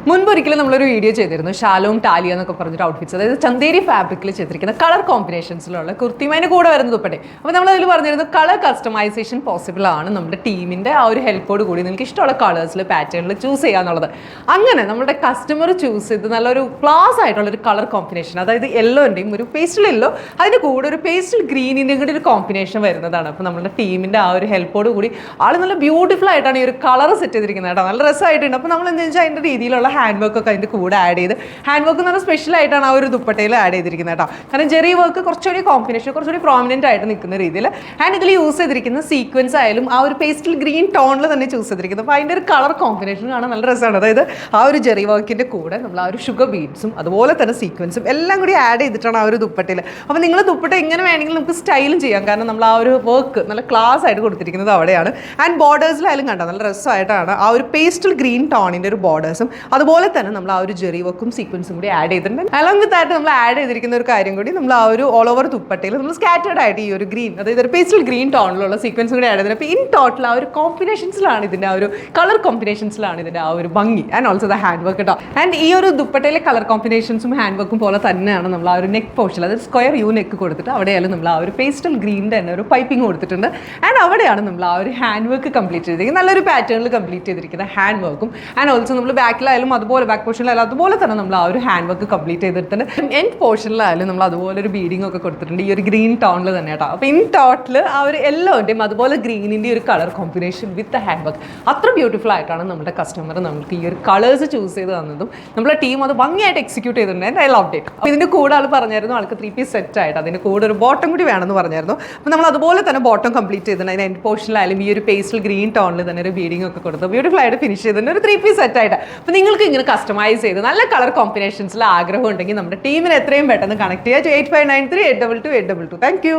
മുൻപൊരിക്കലും നമ്മളൊരു വീഡിയോ ചെയ്തിരുന്നു Shalom Talia എന്നൊക്കെ പറഞ്ഞിട്ട് ഔട്ട്ഫിറ്റ്സ്, അതായത് ചന്തേരി ഫാബ്രിക്കിൽ ചെയ്തിരിക്കുന്ന കളർ കോമ്പിനേഷൻസിലുള്ള കുർത്തിമേന് കൂടെ വരുന്ന ദുപ്പട്ടെ. അപ്പോൾ നമ്മളതിൽ പറഞ്ഞിരുന്നു കളർ കസ്റ്റമൈസേഷൻ പോസിബിൾ ആണ് നമ്മുടെ ടീമിൻ്റെ ആ ഒരു ഹെൽപ്പോട് കൂടി നിങ്ങൾക്ക് ഇഷ്ടമുള്ള കളേഴ്സിൽ പാറ്റേണിൽ ചൂസ് ചെയ്യാന്നുള്ളത്. അങ്ങനെ നമ്മുടെ കസ്റ്റമർ ചൂസ് ചെയ്ത് നല്ലൊരു ക്ലാസ് ആയിട്ടുള്ളൊരു കളർ കോമ്പിനേഷൻ, അതായത് യെല്ലോൻ്റെയും ഒരു പേസ്റ്റൽ യെല്ലോ അതിൻ്റെ കൂടെ ഒരു പേസ്റ്റൽ ഗ്രീനിൻ്റെയും കൂടി ഒരു കോമ്പിനേഷൻ വരുന്നതാണ്. അപ്പോൾ നമ്മുടെ ടീമിൻ്റെ ആ ഒരു ഹെൽപ്പോട് കൂടി ആൾ നല്ല ബ്യൂട്ടിഫുൾ ആയിട്ടാണ് ഈ ഒരു കളർ സെറ്റ് ചെയ്തിരിക്കുന്നത് കേട്ടോ. നല്ല രസമായിട്ടുണ്ട്. അപ്പോൾ നമ്മൾ എന്താ വെച്ചാൽ അതിൻ്റെ രീതിയിലുള്ള ഹാൻഡ് വർക്ക് ഒക്കെ അതിൻ്റെ കൂടെ ആഡ് ചെയ്ത്, ഹാൻഡ് വർക്ക് എന്ന് പറഞ്ഞാൽ സ്പെഷ്യൽ ആയിട്ടാണ് ആ ഒരു ദുപ്പട്ടയിൽ ആഡ് ചെയ്തിരിക്കുന്നത് കേട്ടോ. കാരണം ജെറി വർക്ക് കുറച്ചുകൂടി കോമ്പിനേഷൻ കുറച്ചുകൂടി പ്രോമിനൻ്റ് ആയിട്ട് നിൽക്കുന്ന രീതിയിൽ. ആൻഡ് ഇതിൽ യൂസ് ചെയ്തിരിക്കുന്ന സീക്വൻസ് ആയാലും ആ ഒരു പേസ്റ്റൽ ഗ്രീൻ ടോണിൽ തന്നെ ചൂസ് ചെയ്തിരിക്കുന്നത്. അപ്പോൾ അതിൻ്റെ ഒരു കളർ കോമ്പിനേഷൻ കാണാൻ നല്ല രസമാണ്. അതായത് ആ ഒരു ജെറി വർക്കിൻ്റെ കൂടെ നമ്മൾ ആ ഒരു ഷുഗർ ബീഡ്സും അതുപോലെ തന്നെ സീക്വൻസും എല്ലാം കൂടി ആഡ് ചെയ്തിട്ടാണ് ആ ഒരു ദുപ്പട്ടയിൽ. അപ്പോൾ നിങ്ങൾ ദുപ്പട്ട എങ്ങനെ വേണമെങ്കിലും നമുക്ക് സ്റ്റൈലും ചെയ്യാം. കാരണം നമ്മൾ ആ ഒരു വർക്ക് നല്ല ക്ലാസ് ആയിട്ട് കൊടുത്തിരിക്കുന്നത് അവിടെയാണ്. ആൻഡ് ബോർഡേഴ്സിലായാലും കണ്ടോ നല്ല രസമായിട്ടാണ് ആ ഒരു പേസ്റ്റൽ ഗ്രീൻ ടോണിൻ്റെ ഒരു ബോർഡേഴ്സും അതുപോലെ തന്നെ നമ്മൾ ആ ഒരു ജെറി വർക്കും സീക്വൻസും കൂടി ആഡ് ചെയ്തിട്ടുണ്ട്. അലോങ് വിത്ത് ആയിട്ട് നമ്മൾ ആഡ് ചെയ്തിരിക്കുന്ന ഒരു കാര്യം കൂടി നമ്മൾ ആ ഒരു ഓൾ ഓവർ ദുപ്പട്ടയിൽ നമ്മൾ സ്കാറ്റേഡ് ആയിട്ട് ഈ ഒരു ഗ്രീൻ, അതായത് ഒരു പേസ്റ്റൽ ഗ്രീൻ ടോണിലുള്ള സീക്വൻസും കൂടി ആഡ് ചെയ്തിട്ടുണ്ട്. അപ്പോൾ ഇൻ ടോട്ടൽ ആ ഒരു കോമ്പിനേഷൻസിലാണ് ഇതിൻ്റെ ആ ഒരു കളർ കോമ്പിനേഷൻസിലാണ് ഇതിൻ്റെ ആ ഒരു ഭംഗി and also the hand work കേട്ടോ. ആൻഡ് ഈ ഒരു ദുപ്പട്ടയിലെ കളർ കോമ്പിനേഷൻസും ഹാൻഡ് വർക്കും പോലെ തന്നെയാണ് നമ്മൾ ആ ഒരു നെക്ക് പോർഷൻ, അതായത് സ്ക്വയർ യു നെക്ക് കൊടുത്തിട്ട് അവിടെയാലും നമ്മൾ ആ ഒരു പേസ്റ്റൽ ഗ്രീനിൻ്റെ തന്നെ ഒരു പൈപ്പിംഗ് കൊടുത്തിട്ടുണ്ട്. ആൻഡ് അവിടെയാണ് നമ്മൾ ആ ഒരു ഹാൻഡ് വർക്ക് കംപ്ലീറ്റ് ചെയ്തിരിക്കുന്നത്. നല്ലൊരു പാറ്റേണിൽ കംപ്ലീറ്റ് ചെയ്തിരിക്കുന്ന ഹാൻഡ് വർക്കും. ആൻഡ് ഓൾസോ നമ്മൾ ബാക്കിലായാലും അതുപോലെ ബാക്ക് പോർഷനിലായാലും അതുപോലെ തന്നെ നമ്മൾ ആ ഒരു ഹാൻഡ് വർക്ക് കംപ്ലീറ്റ് ചെയ്തിട്ടുണ്ട്. എൻഡ് പോർഷനിലായാലും നമ്മൾ അതുപോലെ ഒരു ബീഡിംഗ് ഒക്കെ കൊടുത്തിട്ടുണ്ട് ഈ ഒരു ഗ്രീൻ ടോണിൽ തന്നെ കേട്ടോ. അപ്പോൾ ഇൻ ടോട്ടൽ ആ ഒരു യെല്ലോൻ്റെയും അതുപോലെ ഗ്രീനിൻ്റെ ഒരു colour combination with hand work അത്ര ബ്യൂട്ടിഫുൾ ആയിട്ടാണ് നമ്മുടെ കസ്റ്റമർ നമുക്ക് ഈ ഒരു കളേഴ്സ് ചൂസ് ചെയ്ത് തന്നതും നമ്മുടെ ടീം അത് ഭംഗിയായിട്ട് എക്സിക്യൂട്ട് ചെയ്തിട്ടുണ്ട്. I love it. അപ്പോൾ ഇതിൻ്റെ കൂടെ ആൾ പറഞ്ഞായിരുന്നു ആൾക്ക് 3 പീസ് സെറ്റ് ആയിട്ട് അതിൻ്റെ കൂടെ ഒരു ബോട്ടം കൂടി വേണമെന്ന് പറഞ്ഞായിരുന്നു. അപ്പോൾ നമ്മൾ അതുപോലെ തന്നെ ബോട്ടം കംപ്ലീറ്റ് ചെയ്തിട്ടുണ്ട്. അതിൻ്റെ എൻഡ് പോർഷനിലായാലും ഈ ഒരു പേസ്റ്റൽ ഗ്രീൻ ടോണിൽ തന്നെ ഒരു ബീഡിംഗ് ഒക്കെ കൊടുത്ത് ബ്യൂട്ടിഫുൾ ആയിട്ട് ഫിനിഷ് ചെയ്തിട്ടുണ്ട്. ഒരു 3 പീസ് സെറ്റ് ആയിട്ട്. അപ്പോൾ നിങ്ങൾക്ക് ഇങ്ങനെ കസ്റ്റമൈസ് ചെയ്ത് നല്ല കളർ കോമ്പിനേഷൻസിൽ ആഗ്രഹം ഉണ്ടെങ്കിൽ നമ്മുടെ ടീമിന് എത്രയും പെട്ടെന്ന് കണക്ട് ചെയ്യുക. 8593 822 822. Thank you.